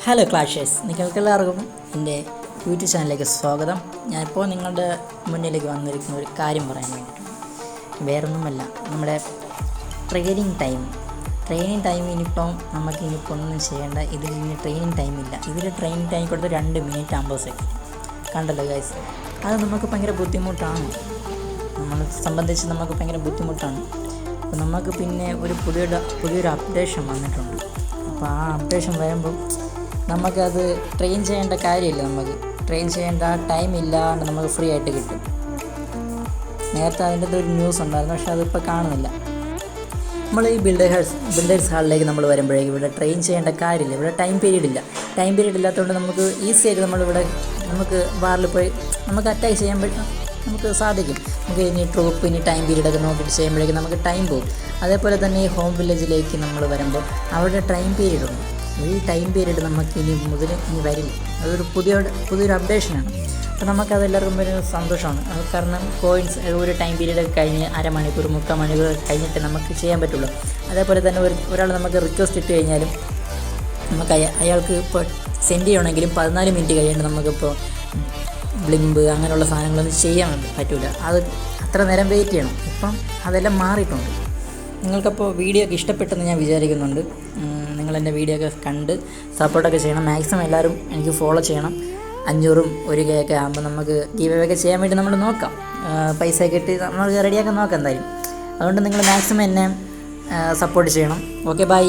Hello ക്ലാഷേഴ്സ്, നിങ്ങൾക്കെല്ലാവർക്കും എൻ്റെ YouTube ചാനലിലേക്ക് സ്വാഗതം. ഞാനിപ്പോൾ നിങ്ങളുടെ മുന്നിലേക്ക് വന്നിരിക്കുന്ന ഒരു കാര്യം പറയാൻ വേണ്ടിയിട്ടാണ്. വേറൊന്നുമല്ല, നമ്മുടെ ട്രെയിനിങ് ടൈം ഇനിയിപ്പോൾ നമുക്കിനിയിപ്പോൾ ഒന്നും ചെയ്യേണ്ട. ഇതിൽ ഇനി ട്രെയിനിങ് ടൈമില്ല. ഇതിൽ ട്രെയിനിങ് ടൈം കൊടുത്ത് 2 മിനിറ്റ് 50 സെക്കൻഡ്. കണ്ടല്ലോ ഗൈസ്, അത് നമുക്ക് ഭയങ്കര ബുദ്ധിമുട്ടാണ്. നമ്മളെ സംബന്ധിച്ച് നമുക്ക് ഭയങ്കര ബുദ്ധിമുട്ടാണ്. അപ്പോൾ നമുക്ക് പിന്നെ പുതിയൊരു അപ്ഡേഷൻ വന്നിട്ടുണ്ട്. അപ്പോൾ ആ അപ്ഡേഷൻ വരുമ്പോൾ നമുക്കത് ട്രെയിൻ ചെയ്യേണ്ട കാര്യമില്ല. നമുക്ക് ട്രെയിൻ ചെയ്യേണ്ട ടൈം ഇല്ലാണ്ട് നമുക്ക് ഫ്രീ ആയിട്ട് കിട്ടും. നേരത്തെ അതിൻ്റെ ഒരു ന്യൂസ് ഉണ്ടായിരുന്നു, പക്ഷേ അതിപ്പോൾ കാണുന്നില്ല. നമ്മൾ ഈ ബിൽഡേഴ്സ് ഹാളിലേക്ക് നമ്മൾ വരുമ്പോഴേക്കും ഇവിടെ ട്രെയിൻ ചെയ്യേണ്ട കാര്യമില്ല. ഇവിടെ ടൈം പീരീഡ് ഇല്ലാത്തതുകൊണ്ട് നമുക്ക് ഈസി ആയിട്ട് നമുക്ക് ബാറിൽ പോയി നമുക്ക് അറ്റാക്ക് ചെയ്യാൻ നമുക്ക് സാധിക്കും. നമുക്ക് ഇനി ടൈം പീരീഡൊക്കെ നോക്കിയിട്ട് ചെയ്യുമ്പോഴേക്കും നമുക്ക് ടൈം പോകും. അതേപോലെ തന്നെ ഈ ഹോം വില്ലേജിലേക്ക് നമ്മൾ വരുമ്പോൾ അവിടെ ടൈം പീരീഡ് ഉണ്ട്. ഈ ടൈം പീരീഡ് നമുക്ക് ഇനി വരില്ല. അതൊരു പുതിയൊരു അപ്ഡേഷനാണ്. അപ്പോൾ നമുക്കതെല്ലാവർക്കും ഒരു സന്തോഷമാണ്. കാരണം കോയിൻസ് ഒരു ടൈം പീരീഡ് കഴിഞ്ഞ് അരമണിക്കൂർ 3/4 മണിക്കൂർ കഴിഞ്ഞിട്ട് നമുക്ക് ചെയ്യാൻ പറ്റുള്ളൂ. അതേപോലെ തന്നെ ഒരാൾ നമുക്ക് റിക്വസ്റ്റ് ഇട്ട് കഴിഞ്ഞാലും നമുക്ക് അയാൾക്ക് ഇപ്പോൾ സെൻഡ് ചെയ്യണമെങ്കിലും 14 മിനിറ്റ് കഴിയേണ്ട നമുക്കിപ്പോൾ ബ്ലിമ്പ് അങ്ങനെയുള്ള സാധനങ്ങളൊന്നും ചെയ്യാൻ പറ്റില്ല. അത് അത്ര നേരം വെയിറ്റ് ചെയ്യണം. ഇപ്പം അതെല്ലാം മാറിയിട്ടുണ്ട്. നിങ്ങൾക്കപ്പോൾ വീഡിയോ ഒക്കെ ഇഷ്ടപ്പെട്ടെന്ന് ഞാൻ വിചാരിക്കുന്നുണ്ട്. നിങ്ങളെൻ്റെ വീഡിയോ ഒക്കെ കണ്ട് സപ്പോർട്ടൊക്കെ ചെയ്യണം. മാക്സിമം എല്ലാവരും എനിക്ക് ഫോളോ ചെയ്യണം. 500ഉം 1K ഒക്കെ ആകുമ്പോൾ നമുക്ക് ഗീവ് ഒക്കെ ചെയ്യാൻ വേണ്ടി നമ്മൾ നോക്കാം. പൈസയൊക്കെ ഇട്ട് നമുക്ക് റെഡിയാക്കാൻ നോക്കാം എന്തായാലും. അതുകൊണ്ട് നിങ്ങൾ മാക്സിമം എന്നെ സപ്പോർട്ട് ചെയ്യണം. Okay, by.